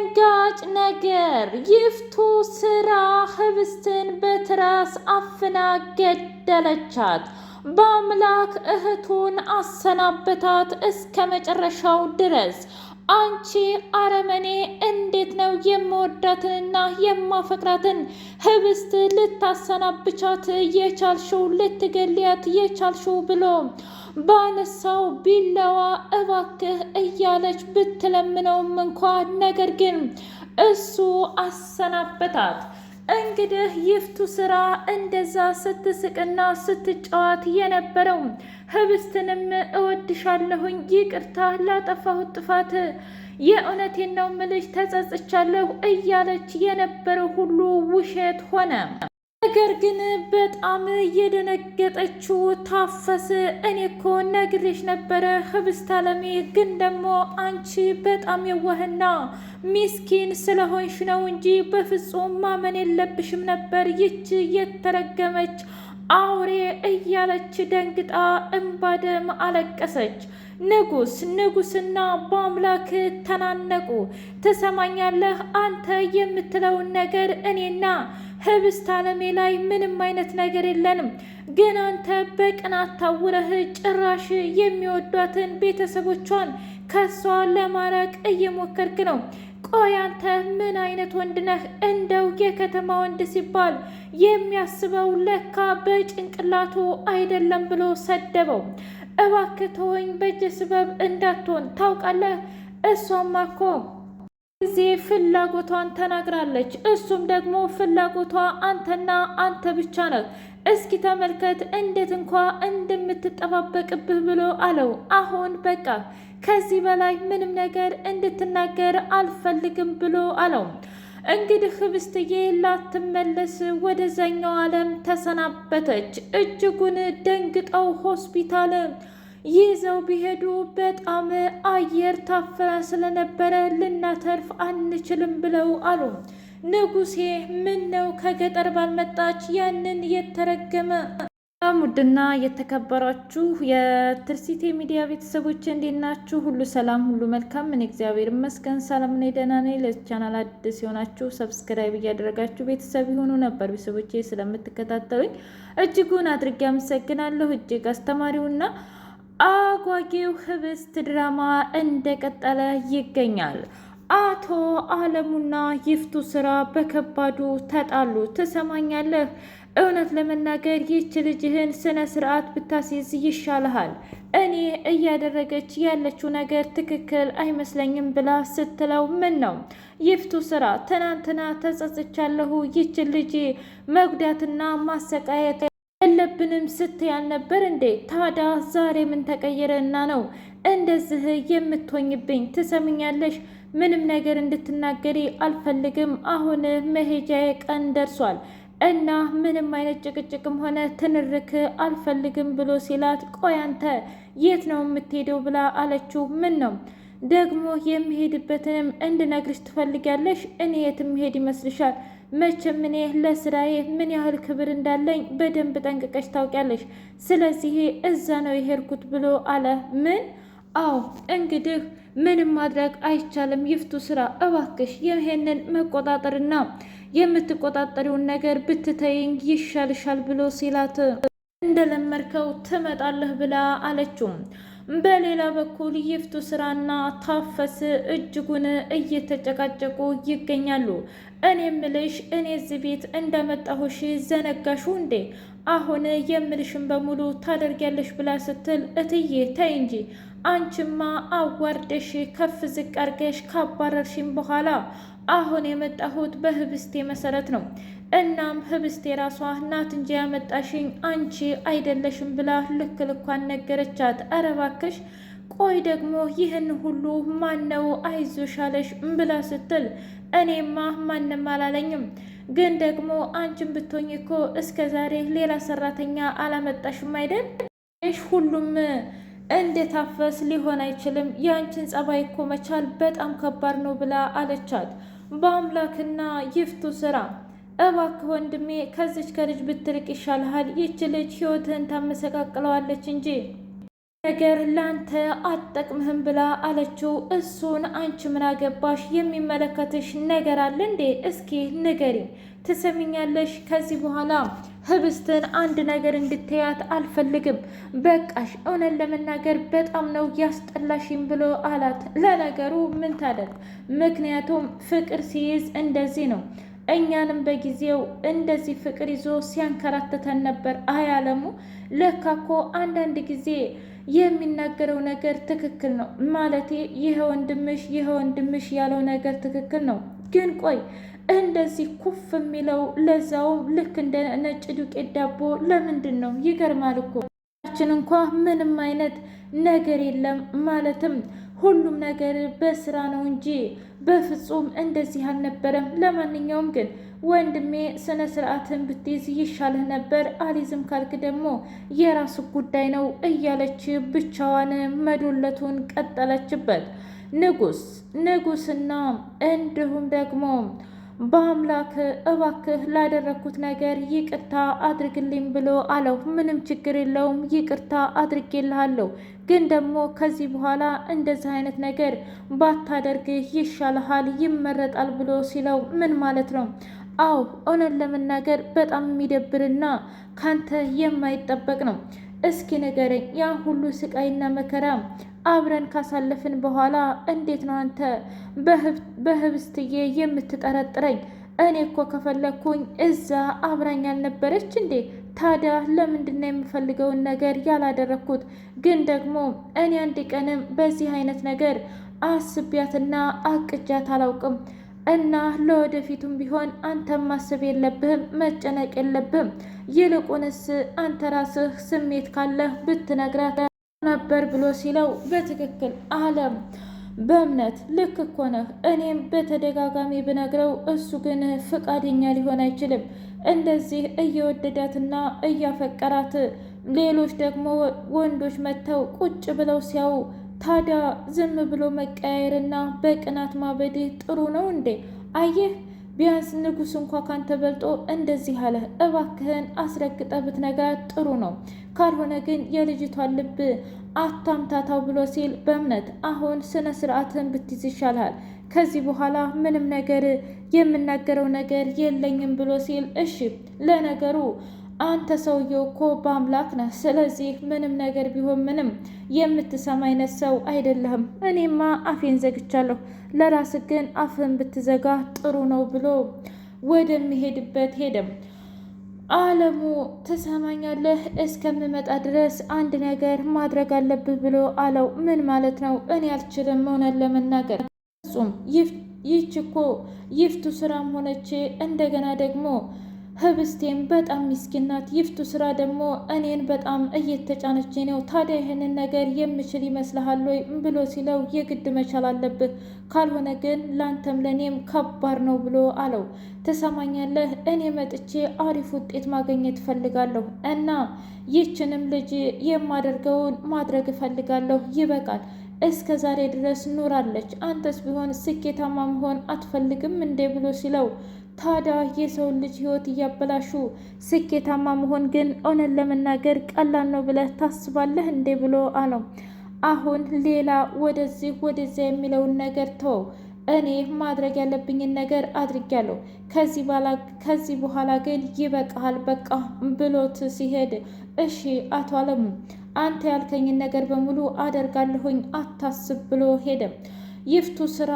ደንጋጭ ነገር! ይፍቱ ስራ ህብስትን በትራስ አፍና ገደለቻት። በአምላክ እህቱን አሰናበታት እስከ መጨረሻው ድረስ። አንቺ አረመኔ! እንዴት ነው የምወዳትንና የማፈቅራትን ህብስት ልታሰናብቻት የቻልሽው? ልትገሊያት የቻልሽው? ብሎ ባነሳው ቢላዋ እባክህ እያለች ብትለምነውም እንኳ ነገር ግን እሱ አሰናበታት። እንግዲህ ይፍቱ ስራ እንደዛ ስትስቅና ስትጫወት የነበረው ህብስትንም እወድሻለሁኝ፣ ይቅርታ ላጠፋሁት ጥፋት የእውነቴን ነው ምልሽ ተጸጽቻለሁ እያለች የነበረው ሁሉ ውሸት ሆነ። ነገር ግን በጣም የደነገጠችው ታፈስ እኔ እኮ ነግሬሽ ነበረ ህብስት አለሜ፣ ግን ደግሞ አንቺ በጣም የዋህና ሚስኪን ስለሆንሽ ነው እንጂ በፍጹም ማመን የለብሽም ነበር ይች የተረገመች አውሬ እያለች ደንግጣ እንባደም አለቀሰች። ንጉስና በአምላክ ተናነቁ። ትሰማኛለህ? አንተ የምትለውን ነገር እኔና ህብስት አለሜ ላይ ምንም አይነት ነገር የለንም፣ ግን አንተ በቅናት ታውረህ ጭራሽ የሚወዷትን ቤተሰቦቿን ከሷ ለማራቅ እየሞከርክ ነው። ቆይ አንተ ምን አይነት ወንድ ነህ? እንደው የከተማ ወንድ ሲባል የሚያስበው ለካ በጭንቅላቱ አይደለም ብሎ ሰደበው። እባክህ ተወኝ፣ በእጅ ስበብ እንዳትሆን ታውቃለህ። እሷማ እኮ ጊዜ ፍላጎቷን ተናግራለች። እሱም ደግሞ ፍላጎቷ አንተና አንተ ብቻ ነህ። እስኪ ተመልከት እንዴት እንኳ እንደምትጠባበቅብህ ብሎ አለው። አሁን በቃ ከዚህ በላይ ምንም ነገር እንድትናገር አልፈልግም ብሎ አለው። እንግዲህ ህብስትዬ ላትመለስ ወደዛኛው ዓለም ተሰናበተች። እጅጉን ደንግጠው ሆስፒታል ይዘው ቢሄዱ በጣም አየር ታፍራ ስለነበረ ልናተርፍ አንችልም ብለው አሉ። ንጉሴ ምን ነው ከገጠር ባልመጣች ያንን የተረገመ። ውድና የተከበራችሁ የትርሲቴ ሚዲያ ቤተሰቦች እንዴት ናችሁ? ሁሉ ሰላም፣ ሁሉ መልካም። ምን እግዚአብሔር ይመስገን ሰላም ነኝ፣ ደህና ነኝ። ለዚህ ቻናል አዲስ የሆናችሁ ሰብስክራይብ እያደረጋችሁ ቤተሰብ የሆኑ ነበር ቤተሰቦቼ ስለምትከታተሉኝ እጅጉን አድርጌ አመሰግናለሁ። እጅግ አስተማሪውና አጓጊው ህብስት ድራማ እንደቀጠለ ይገኛል። አቶ አለሙና ይፍቱ ስራ በከባዱ ተጣሉ። ትሰማኛለህ? እውነት ለመናገር ይህች ልጅህን ስነ ስርዓት ብታስይዝ ይሻልሃል። እኔ እያደረገች ያለችው ነገር ትክክል አይመስለኝም ብላ ስትለው ምን ነው ይፍቱ ስራ ትናንትና ተጸጽቻለሁ፣ ይህችን ልጅ መጉዳትና ማሰቃየት የለብንም ስትያል ነበር እንዴ? ታዲያ ዛሬ ምን ተቀየረና ነው እንደዚህ የምትሆኝብኝ? ትሰምኛለሽ? ምንም ነገር እንድትናገሪ አልፈልግም። አሁን መሄጃዬ ቀን ደርሷል እና ምንም አይነት ጭቅጭቅም ሆነ ትንርክ አልፈልግም ብሎ ሲላት፣ ቆይ አንተ የት ነው የምትሄደው ብላ አለችው። ምን ነው ደግሞ የሚሄድበትንም እንድነግርሽ ትፈልጊያለሽ? እኔ የት የምሄድ ይመስልሻል? መቼም እኔ ለስራዬ ምን ያህል ክብር እንዳለኝ በደንብ ጠንቅቀሽ ታውቂያለሽ። ስለዚህ እዛ ነው የሄድኩት ብሎ አለ። ምን? አዎ እንግዲህ ምንም ማድረግ አይቻልም። ይፍቱ ስራ እባክሽ ይሄንን መቆጣጠርና የምትቆጣጠሪውን ነገር ብትተይኝ ይሻልሻል ብሎ ሲላት፣ እንደለመድከው ትመጣለህ ብላ አለችው። በሌላ በኩል ይፍቱ ስራና ታፈስ እጅጉን እየተጨቃጨቁ ይገኛሉ። እኔ ምልሽ እኔ እዚህ ቤት እንደመጣሁሽ ዘነጋሹ እንዴ? አሁን የምልሽን በሙሉ ታደርጊያለሽ ብላ ስትል፣ እትዬ ተይ እንጂ አንቺማ አዋርደሽ ከፍ ዝቅ አርገሽ ካባረርሽም በኋላ አሁን የመጣሁት በህብስቴ መሰረት ነው። እናም ህብስቴ ራሷ ናት እንጂ ያመጣሽኝ አንቺ አይደለሽም ብላ ልክ ልኳን ነገረቻት። ኧረ እባክሽ ቆይ ደግሞ ይህን ሁሉ ማነው አይዞሽ አለሽ ብላ ስትል፣ እኔማ ማንም አላለኝም፣ ግን ደግሞ አንቺን ብትሆኝ እኮ እስከ ዛሬ ሌላ ሰራተኛ አላመጣሽም አይደል? ሁሉም እንደታፈስ ሊሆን አይችልም። የአንቺን ጸባይ እኮ መቻል በጣም ከባድ ነው ብላ አለቻት። በአምላክና ይፍቱ ስራ እባክህ ወንድሜ ከዚች ከልጅ ብትርቅ ይሻልሃል። ይች ልጅ ህይወትህን ታመሰቃቅለዋለች እንጂ ነገር ላንተ አትጠቅምህም ብላ አለችው። እሱን አንቺ ምን አገባሽ? የሚመለከትሽ ነገር አለ እንዴ? እስኪ ንገሪኝ። ትሰሚኛለሽ? ከዚህ በኋላ ህብስትን አንድ ነገር እንድትያት አልፈልግም። በቃሽ። እውነት ለመናገር በጣም ነው ያስጠላሽም ብሎ አላት። ለነገሩ ምን ታደርግ፣ ምክንያቱም ፍቅር ሲይዝ እንደዚህ ነው። እኛንም በጊዜው እንደዚህ ፍቅር ይዞ ሲያንከራትተን ነበር። አያለሙ ለካ እኮ አንዳንድ ጊዜ የሚናገረው ነገር ትክክል ነው። ማለቴ ይሄ ወንድምሽ ያለው ነገር ትክክል ነው። ግን ቆይ እንደዚህ ኩፍ የሚለው ለዛውም ልክ እንደ ነጭ ዱቄት ዳቦ ለምንድን ነው? ይገርማል እኮ ችን እንኳ ምንም አይነት ነገር የለም። ማለትም ሁሉም ነገር በስራ ነው እንጂ በፍጹም እንደዚህ አልነበረም። ለማንኛውም ግን ወንድሜ ስነ ስርዓትን ብትይዝ ይሻልህ ነበር፣ አሊዝም ካልክ ደግሞ የራሱ ጉዳይ ነው እያለች ብቻዋን መዶለቱን ቀጠለችበት። ንጉስና እንዲሁም ደግሞ በአምላክ እባክህ ላደረግኩት ነገር ይቅርታ አድርግልኝ ብሎ አለው። ምንም ችግር የለውም ይቅርታ አድርጌልሃለሁ፣ ግን ደግሞ ከዚህ በኋላ እንደዚህ አይነት ነገር ባታደርግ ይሻልሃል፣ ይመረጣል ብሎ ሲለው ምን ማለት ነው? አዎ እውነት ለመናገር በጣም የሚደብርና ካንተ የማይጠበቅ ነው። እስኪ ንገረኝ፣ ያ ሁሉ ስቃይና መከራ አብረን ካሳለፍን በኋላ እንዴት ነው አንተ በህብስትዬ የምትጠረጥረኝ? እኔ እኮ ከፈለግኩኝ እዛ አብራኝ አልነበረች እንዴ? ታዲያ ለምንድነው የምፈልገውን ነገር ያላደረግኩት? ግን ደግሞ እኔ አንድ ቀንም በዚህ አይነት ነገር አስቢያትና አቅጃት አላውቅም። እና ለወደፊቱም ቢሆን አንተም ማሰብ የለብህም፣ መጨነቅ የለብህም። ይልቁንስ አንተ ራስህ ስሜት ካለህ ብትነግራት ነበር ብሎ ሲለው በትክክል አለም በእምነት ልክ እኮ ነህ። እኔም በተደጋጋሚ ብነግረው እሱ ግን ፍቃደኛ ሊሆን አይችልም። እንደዚህ እየወደዳትና እያፈቀራት ሌሎች ደግሞ ወንዶች መጥተው ቁጭ ብለው ሲያዩ ታዲያ ዝም ብሎ መቀያየርና በቅናት ማበድ ጥሩ ነው እንዴ? አየህ ቢያንስ ንጉስ እንኳ ካንተ በልጦ እንደዚህ አለ። እባክህን አስረግጠ ብትነግራት ጥሩ ነው። ካልሆነ ግን የልጅቷን ልብ አታምታታው ብሎ ሲል በእምነት አሁን ስነ ስርዓትን ብትይዝ ይሻልሃል። ከዚህ በኋላ ምንም ነገር የምናገረው ነገር የለኝም ብሎ ሲል እሺ፣ ለነገሩ አንተ ሰውየው እኮ በአምላክ ነህ። ስለዚህ ምንም ነገር ቢሆን ምንም የምትሰማ አይነት ሰው አይደለህም። እኔማ አፌን ዘግቻለሁ። ለራስህ ግን አፍህን ብትዘጋ ጥሩ ነው ብሎ ወደሚሄድበት ሄደም። አለሙ ትሰማኛለህ? እስከምመጣ ድረስ አንድ ነገር ማድረግ አለብህ ብሎ አለው። ምን ማለት ነው? እኔ አልችልም እውነት ለመናገር ፍጹም። ይህች እኮ ይፍቱ ስራም ሆነች እንደገና ደግሞ ህብስቴም በጣም ምስኪን ናት። ይፍቱ ስራ ደግሞ እኔን በጣም እየተጫነች ነው። ታዲያ ይህንን ነገር የምችል ይመስልሃል ወይ ብሎ ሲለው የግድ መቻል አለብህ፣ ካልሆነ ግን ላንተም ለእኔም ከባድ ነው ብሎ አለው። ትሰማኛለህ? እኔ መጥቼ አሪፍ ውጤት ማግኘት እፈልጋለሁ እና ይህችንም ልጅ የማደርገውን ማድረግ እፈልጋለሁ። ይበቃል። እስከ ዛሬ ድረስ ኑራለች። አንተስ ቢሆን ስኬታማ መሆን አትፈልግም እንዴ ብሎ ሲለው ታዲያ የሰውን ልጅ ህይወት እያበላሹ ስኬታማ መሆን ግን እውነት ለመናገር ቀላል ነው ብለህ ታስባለህ እንዴ ብሎ አለው። አሁን ሌላ ወደዚህ ወደዚያ የሚለውን ነገር ተው። እኔ ማድረግ ያለብኝን ነገር አድርጊያለሁ። ከዚህ በኋላ ግን ይበቃሃል በቃ ብሎት ሲሄድ እሺ አቶ አለሙ አንተ ያልከኝን ነገር በሙሉ አደርጋለሁኝ አታስብ ብሎ ሄደ። ይፍቱ ስራ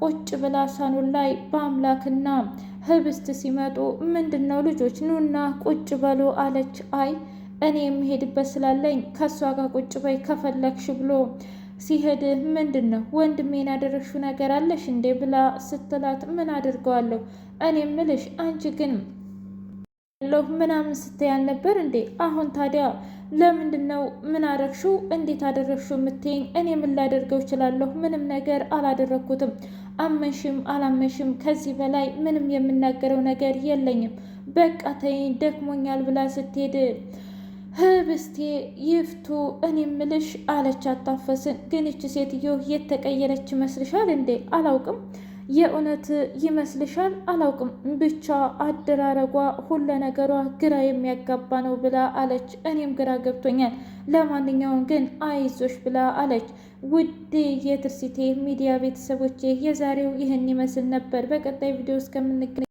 ቁጭ ብላ ሳሎን ላይ በአምላክና ህብስት ሲመጡ ምንድን ነው ልጆች ኑና ቁጭ በሉ አለች። አይ እኔ የምሄድበት ስላለኝ ከእሷ ጋር ቁጭ በይ ከፈለግሽ ብሎ ሲሄድ ምንድን ነው ወንድሜን ያደረግሽው ነገር አለሽ እንዴ ብላ ስትላት ምን አድርገዋለሁ እኔ ምልሽ አንቺ ግን ምናምን ስትይ አልነበር እንዴ? አሁን ታዲያ ለምንድን ነው ምን አደረግሽው እንዴት አደረግሽው የምትይኝ? እኔ ምን ላደርገው እችላለሁ? ምንም ነገር አላደረግኩትም። አመንሽም አላመንሽም ከዚህ በላይ ምንም የምናገረው ነገር የለኝም። በቃ ተይኝ ደክሞኛል ብላ ስትሄድ ህብስቴ ይፍቱ እኔ ምልሽ አለች አታፈስን። ግን ይች ሴትዮ የተቀየረች ይመስልሻል እንዴ? አላውቅም የእውነት ይመስልሻል? አላውቅም፣ ብቻ አደራረጓ ሁለ ነገሯ ግራ የሚያጋባ ነው ብላ አለች። እኔም ግራ ገብቶኛል። ለማንኛውም ግን አይዞሽ ብላ አለች። ውድ የትርሲቴ ሚዲያ ቤተሰቦቼ የዛሬው ይህን ይመስል ነበር። በቀጣይ ቪዲዮ እስከምንገናኝ